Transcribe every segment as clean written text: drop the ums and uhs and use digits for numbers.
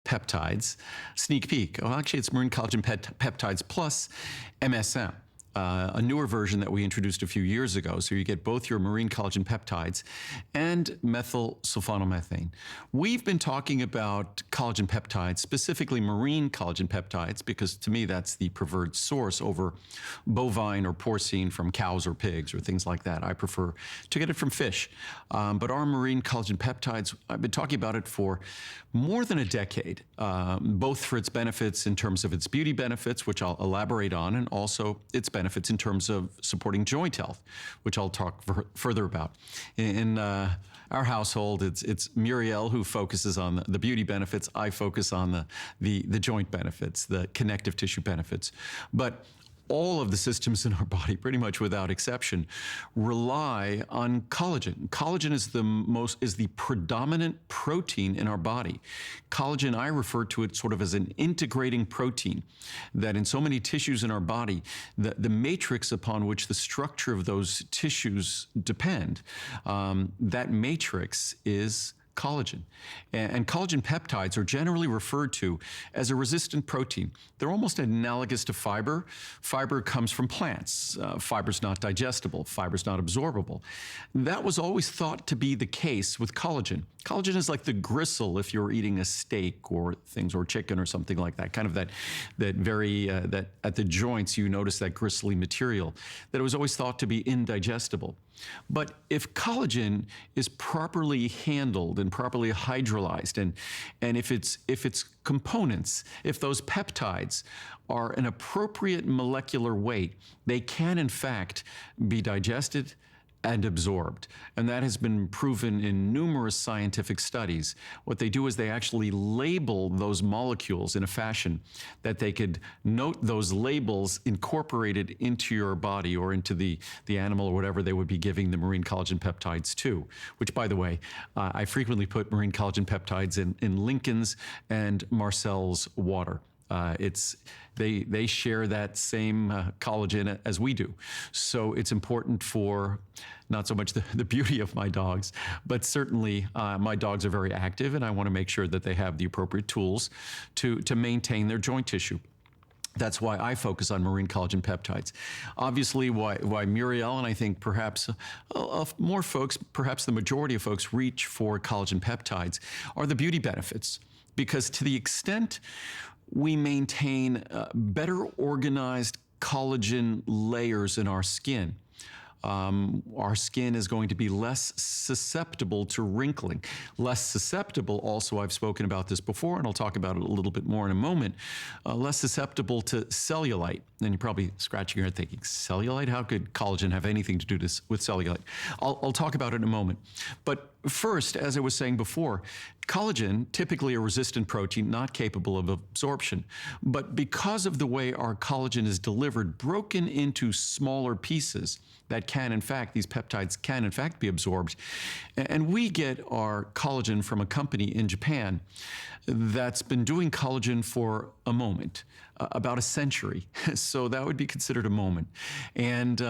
peptides. Sneak peek. Oh, actually, it's marine collagen peptides plus MSM. A newer version that we introduced a few years ago. So you get both your marine collagen peptides and methyl sulfonomethane. We've been talking about collagen peptides, specifically marine collagen peptides, because to me that's the preferred source over bovine or porcine from cows or pigs or things like that. I prefer to get it from fish. But our marine collagen peptides, I've been talking about it for more than a decade, both for its benefits in terms of its beauty benefits, which I'll elaborate on, and also its benefits in terms of supporting joint health, which I'll talk further about. In our household, it's Muriel who focuses on the beauty benefits. I focus on the joint benefits, the connective tissue benefits. But all of the systems in our body, pretty much without exception, rely on collagen. Collagen is the predominant protein in our body. Collagen, I refer to it sort of as an integrating protein, that in so many tissues in our body, the matrix upon which the structure of those tissues depend, that matrix is collagen. And collagen peptides are generally referred to as a resistant protein. They're almost analogous to fiber. Fiber comes from plants. Fiber's not digestible. Fiber's not absorbable. That was always thought to be the case with collagen. Collagen is like the gristle if you're eating a steak or chicken or something like that, kind of that at the joints you notice that gristly material, that it was always thought to be indigestible. But if collagen is properly handled and properly hydrolyzed, and if its components, if those peptides are an appropriate molecular weight, they can in fact be digested and absorbed. And that has been proven in numerous scientific studies. What they do is they actually label those molecules in a fashion that they could note those labels incorporated into your body or into the animal or whatever they would be giving the marine collagen peptides to, which, by the way, I frequently put marine collagen peptides in Lincoln's and Marcel's water. They share that same collagen as we do. So it's important for not so much the beauty of my dogs, but certainly my dogs are very active and I want to make sure that they have the appropriate tools to maintain their joint tissue. That's why I focus on marine collagen peptides. Obviously, why Muriel and I think perhaps more folks, perhaps the majority of folks reach for collagen peptides are the beauty benefits. Because to the extent we maintain better organized collagen layers in our skin, our skin is going to be less susceptible to wrinkling. Less susceptible, also, I've spoken about this before, and I'll talk about it a little bit more in a moment, less susceptible to cellulite. And you're probably scratching your head thinking, cellulite? How could collagen have anything to do with cellulite? I'll talk about it in a moment. But first, as I was saying before, collagen, typically a resistant protein, not capable of absorption. But because of the way our collagen is delivered, broken into smaller pieces that can, in fact, these peptides can, in fact, be absorbed. And we get our collagen from a company in Japan that's been doing collagen for a moment, about a century. So that would be considered a moment. And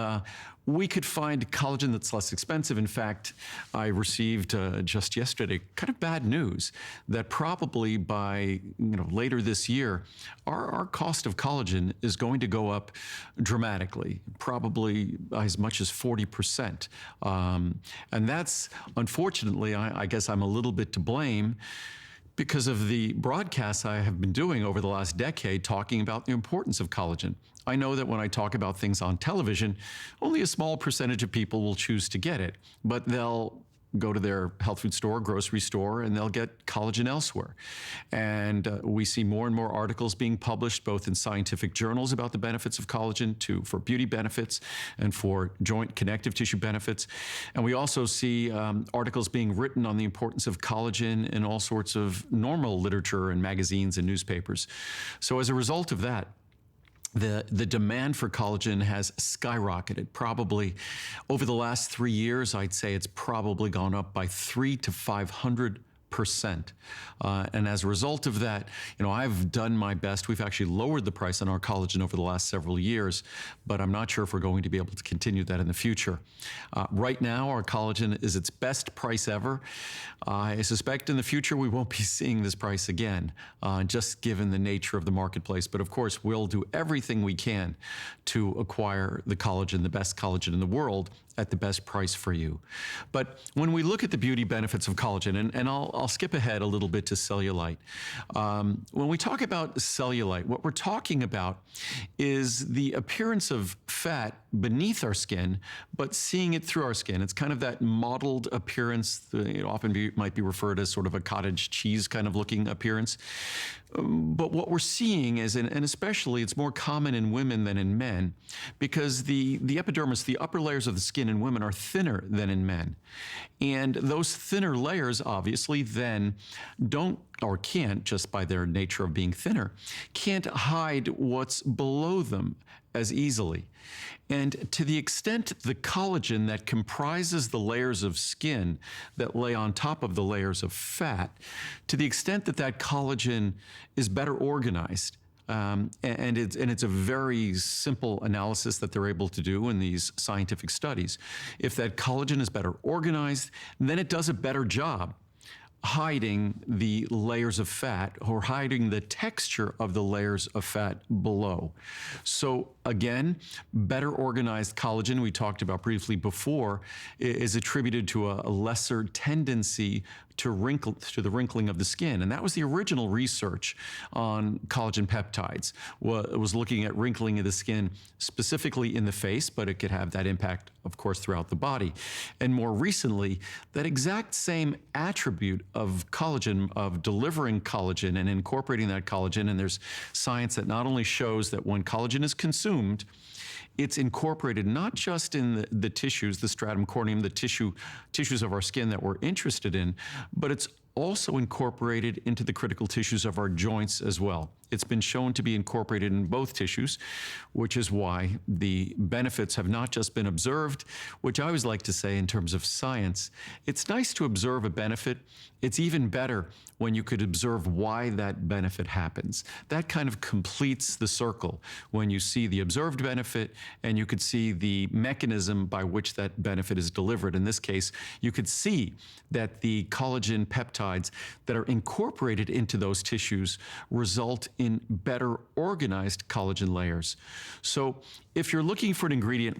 we could find collagen that's less expensive. In fact, I received just yesterday kind of bad news that probably by later this year, our cost of collagen is going to go up dramatically, probably as much as 40%. And that's, unfortunately, I guess I'm a little bit to blame, because of the broadcasts I have been doing over the last decade talking about the importance of collagen. I know that when I talk about things on television, only a small percentage of people will choose to get it, but they'll go to their health food store, grocery store, and they'll get collagen elsewhere. And we see more and more articles being published, both in scientific journals about the benefits of collagen, for beauty benefits and for joint connective tissue benefits. And we also see articles being written on the importance of collagen in all sorts of normal literature and magazines and newspapers. So as a result of that, the demand for collagen has skyrocketed. Probably over the last 3 years, I'd say it's probably gone up by 300 to 500 And as a result of that, I've done my best. We've actually lowered the price on our collagen over the last several years, but I'm not sure if we're going to be able to continue that in the future. Right now, our collagen is its best price ever. I suspect in the future we won't be seeing this price again, just given the nature of the marketplace. But of course, we'll do everything we can to acquire the collagen, the best collagen in the world, at the best price for you. But when we look at the beauty benefits of collagen, and I'll skip ahead a little bit to cellulite. When we talk about cellulite, what we're talking about is the appearance of fat beneath our skin, but seeing it through our skin. It's kind of that mottled appearance, often might be referred as sort of a cottage cheese kind of looking appearance. But what we're seeing is, and especially it's more common in women than in men, because the epidermis, the upper layers of the skin in women are thinner than in men. And those thinner layers obviously then don't, or can't, just by their nature of being thinner, can't hide what's below them as easily. And to the extent the collagen that comprises the layers of skin that lay on top of the layers of fat, to the extent that that collagen is better organized, and it's a very simple analysis that they're able to do in these scientific studies. If that collagen is better organized, then it does a better job hiding the layers of fat or hiding the texture of the layers of fat below. So again, better organized collagen, we talked about briefly before, is attributed to a lesser tendency to the wrinkling of the skin. And that was the original research on collagen peptides. It was looking at wrinkling of the skin specifically in the face, but it could have that impact, of course, throughout the body. And more recently, that exact same attribute of collagen, of delivering collagen and incorporating that collagen, and there's science that not only shows that when collagen is consumed, it's incorporated not just in the tissues, the stratum corneum, the tissues of our skin that we're interested in, but it's also incorporated into the critical tissues of our joints as well. It's been shown to be incorporated in both tissues, which is why the benefits have not just been observed, which I always like to say in terms of science. It's nice to observe a benefit. It's even better when you could observe why that benefit happens. That kind of completes the circle when you see the observed benefit and you could see the mechanism by which that benefit is delivered. In this case, you could see that the collagen peptides that are incorporated into those tissues result in better organized collagen layers. So if you're looking for an ingredient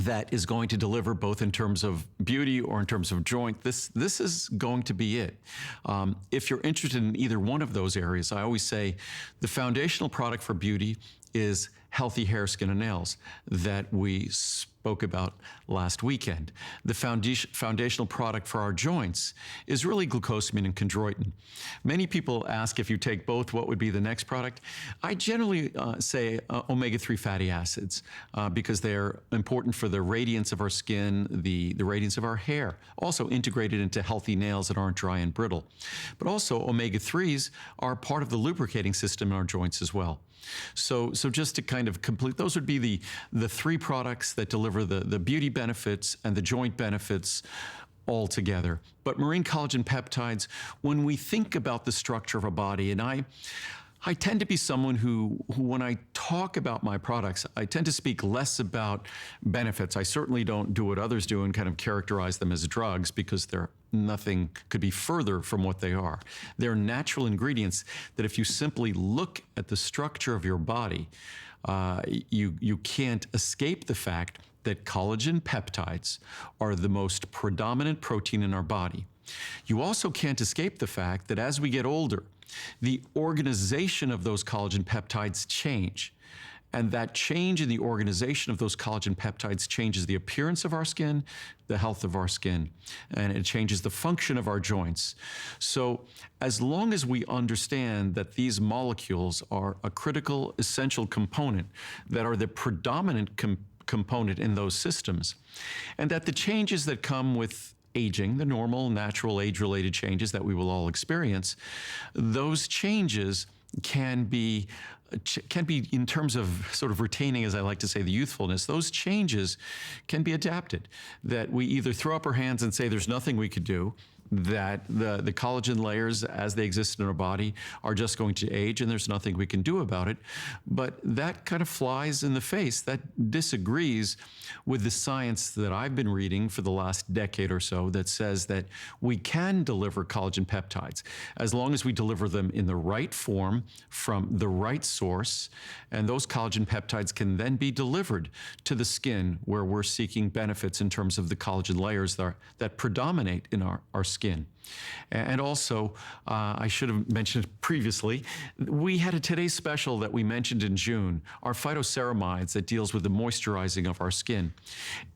that is going to deliver both in terms of beauty or in terms of joint, this is going to be it. If you're interested in either one of those areas, I always say the foundational product for beauty is healthy hair, skin, and nails that we spoke about last weekend. The foundational product for our joints is really glucosamine and chondroitin. Many people ask if you take both, what would be the next product? I generally say omega-3 fatty acids because they're important for the radiance of our skin, the radiance of our hair, also integrated into healthy nails that aren't dry and brittle. But also omega-3s are part of the lubricating system in our joints as well. So just to kind of complete, those would be the three products that deliver the beauty benefits and the joint benefits all together. But marine collagen peptides, when we think about the structure of a body, and I tend to be someone who when I talk about my products, I tend to speak less about benefits. I certainly don't do what others do and kind of characterize them as drugs because nothing could be further from what they are. They're natural ingredients that if you simply look at the structure of your body, you can't escape the fact that collagen peptides are the most predominant protein in our body. You also can't escape the fact that as we get older, the organization of those collagen peptides change. And that change in the organization of those collagen peptides changes the appearance of our skin, the health of our skin, and it changes the function of our joints. So as long as we understand that these molecules are a critical, essential component, that are the predominant component in those systems, and that the changes that come with aging, the normal, natural age-related changes that we will all experience, those changes can be in terms of sort of retaining, as I like to say, the youthfulness, those changes can be adapted. That we either throw up our hands and say there's nothing we could do, that the collagen layers as they exist in our body are just going to age and there's nothing we can do about it. But that kind of flies in the face. That disagrees with the science that I've been reading for the last decade or so that says that we can deliver collagen peptides as long as we deliver them in the right form from the right source. And those collagen peptides can then be delivered to the skin where we're seeking benefits in terms of the collagen layers that predominate in our skin. And also, I should have mentioned previously, we had a today's special that we mentioned in June, our phytoceramides that deals with the moisturizing of our skin.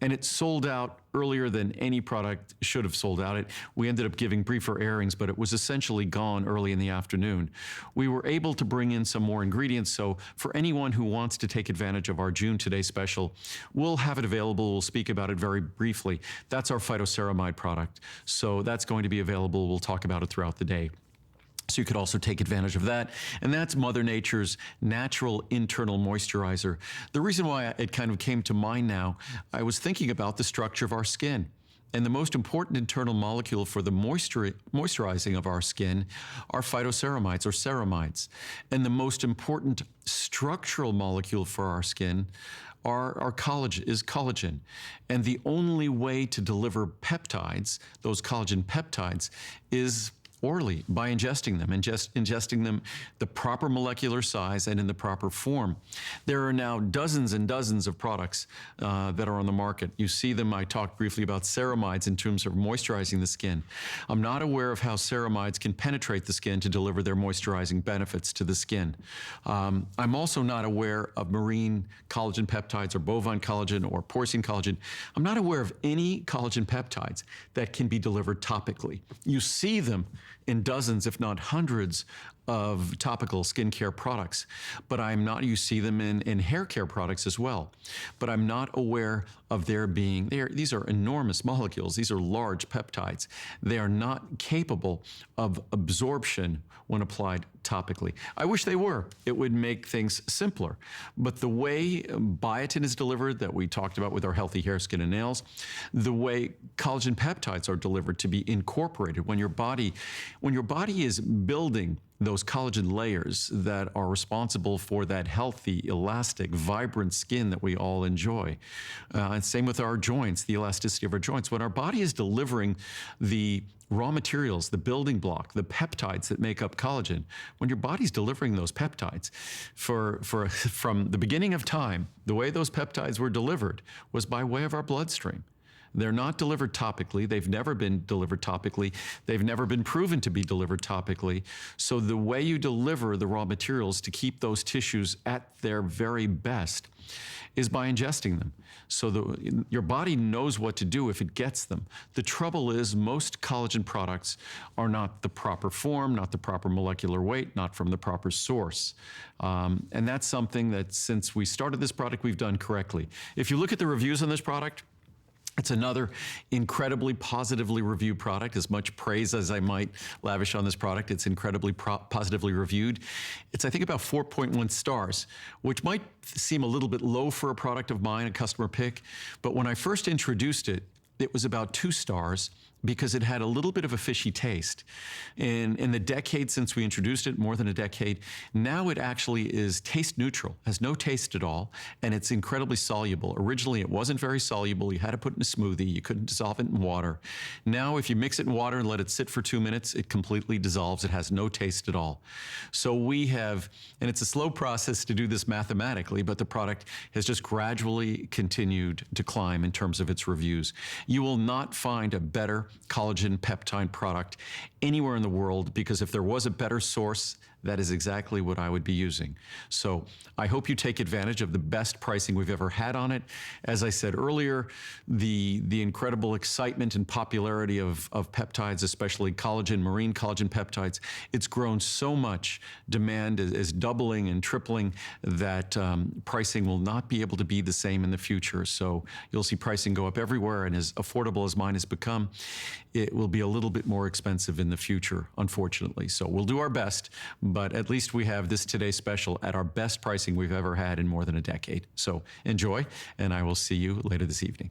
And it sold out earlier than any product should have sold out. We ended up giving briefer airings, but it was essentially gone early in the afternoon. We were able to bring in some more ingredients, so for anyone who wants to take advantage of our June Today special, we'll have it available. We'll speak about it very briefly. That's our phytoceramide product. So that's going to be available. We'll talk about it throughout the day. So you could also take advantage of that. And that's Mother Nature's natural internal moisturizer. The reason why it kind of came to mind now, I was thinking about the structure of our skin. And the most important internal molecule for the moisturizing of our skin are phytoceramides or ceramides. And the most important structural molecule for our skin is collagen. And the only way to deliver peptides, those collagen peptides, is orally by ingesting them, ingesting them the proper molecular size and in the proper form. There are now dozens and dozens of products that are on the market. You see them. I talked briefly about ceramides in terms of moisturizing the skin. I'm not aware of how ceramides can penetrate the skin to deliver their moisturizing benefits to the skin. I'm also not aware of marine collagen peptides or bovine collagen or porcine collagen. I'm not aware of any collagen peptides that can be delivered topically. You see them in dozens, if not hundreds, of topical skincare products, but you see them in hair care products as well. But I'm not aware of these are enormous molecules. These are large peptides. They are not capable of absorption when applied topically. I wish they were. It would make things simpler. But the way biotin is delivered, that we talked about with our healthy hair, skin, and nails, the way collagen peptides are delivered to be incorporated when your body is building those collagen layers that are responsible for that healthy, elastic, vibrant skin that we all enjoy. And same with our joints, the elasticity of our joints. When our body is delivering the raw materials, the building block, the peptides that make up collagen, when your body's delivering those peptides, from the beginning of time, the way those peptides were delivered was by way of our bloodstream. They're not delivered topically. They've never been delivered topically. They've never been proven to be delivered topically. So the way you deliver the raw materials to keep those tissues at their very best is by ingesting them. So your body knows what to do if it gets them. The trouble is most collagen products are not the proper form, not the proper molecular weight, not from the proper source. And that's something that since we started this product, we've done correctly. If you look at the reviews on this product, it's another incredibly positively reviewed product. As much praise as I might lavish on this product, it's incredibly positively reviewed. It's, I think, about 4.1 stars, which might seem a little bit low for a product of mine, a customer pick. But when I first introduced it, it was about 2 stars because it had a little bit of a fishy taste. In the decade since we introduced it, more than a decade, now it actually is taste neutral, has no taste at all, and it's incredibly soluble. Originally, it wasn't very soluble. You had to put it in a smoothie. You couldn't dissolve it in water. Now, if you mix it in water and let it sit for 2 minutes, it completely dissolves. It has no taste at all. So we have, and it's a slow process to do this mathematically, but the product has just gradually continued to climb in terms of its reviews. You will not find a better collagen peptide product anywhere in the world, because if there was a better source, that is exactly what I would be using. So I hope you take advantage of the best pricing we've ever had on it. As I said earlier, the incredible excitement and popularity of peptides, especially collagen, marine collagen peptides, it's grown so much. Demand is doubling and tripling that pricing will not be able to be the same in the future. So you'll see pricing go up everywhere, and as affordable as mine has become, it will be a little bit more expensive in the future, unfortunately. So we'll do our best, but at least we have this Today special at our best pricing we've ever had in more than a decade. So enjoy, and I will see you later this evening.